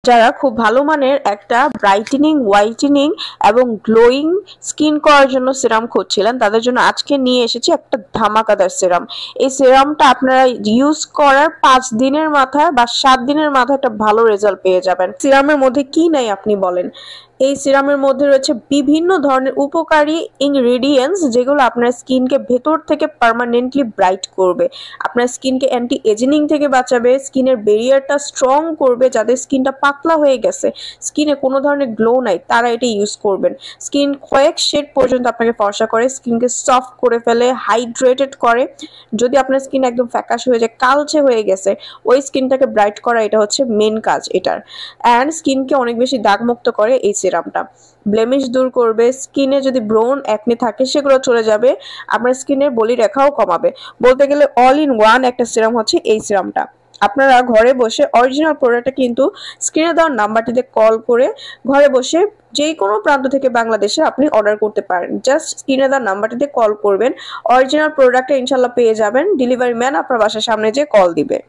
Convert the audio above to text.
যারা খুব ভালো মানের একটা ব্রাইটেনিং, হোয়াইটেনিং এবং গ্লোয়িং স্কিন করার জন্য সিরাম খুঁজছিলেন, তাদের জন্য আজকে নিয়ে এসেছি একটা ধামাকাদার সিরাম। এই সিরামটা আপনারা ইউজ করার 5 দিনের মাথায় বা 7 দিনের মাথায় একটা ভালো রেজাল্ট পেয়ে যাবেন। সিরামের মধ্যে কি নাই আপনি বলেন? এই সিরামের মধ্যে রয়েছে বিভিন্ন ধরনের উপকারী ইনগ্রেডিয়েন্টস, যেগুলো আপনার স্কিনকে ভেতর থেকে পার্মানেন্টলি ব্রাইট করবে, আপনার স্কিনকে অ্যান্টি এজিং থেকে বাঁচাবে, স্কিনের ব্যারিয়ারটা স্ট্রং করবে। যাদের স্কিনটা পাতলা হয়ে গেছে, স্কিনে কোনো ধরনের গ্লো নাই, তারা এটা ইউজ করবেন। স্কিন কয়েক শেড পর্যন্ত আপনাকে ফর্সা করে, স্কিনকে সফট করে ফেলে, হাইড্রেটেড করে। যদি আপনার স্কিন একদম ফ্যাকাশে হয়ে যায়, কালচে হয়ে গেছে, ওই স্কিনটাকে ব্রাইট করা এটা হচ্ছে মেন কাজ এটার। অ্যান্ড স্কিনকে অনেক বেশি দাগমুক্ত করে এই সিরামটা। ব্লেমিশ দূর করবে, স্কিনে যদি ব্রোন একনি থাকে সেগুলো চলে যাবে, আপনার স্কিনের বলি রেখাও কমাবে। বলতে গেলে অল ইন ওয়ান একটা সিরাম হচ্ছে এই সিরামটা। আপনারা ঘরে বসে অরিজিনাল প্রোডাক্টটা কিন্তু স্ক্রিনে দেওয়ার নাম্বারটিতে কল করে ঘরে বসে যে কোনো প্রান্ত থেকে বাংলাদেশে আপনি অর্ডার করতে পারেন। জাস্ট স্ক্রিনে দেওয়ার নাম্বারটিতে কল করবেন, অরিজিনাল প্রোডাক্টটা ইনশাল্লাহ পেয়ে যাবেন। ডেলিভারি ম্যান আপনার বাসার সামনে যেয়ে কল দিবে।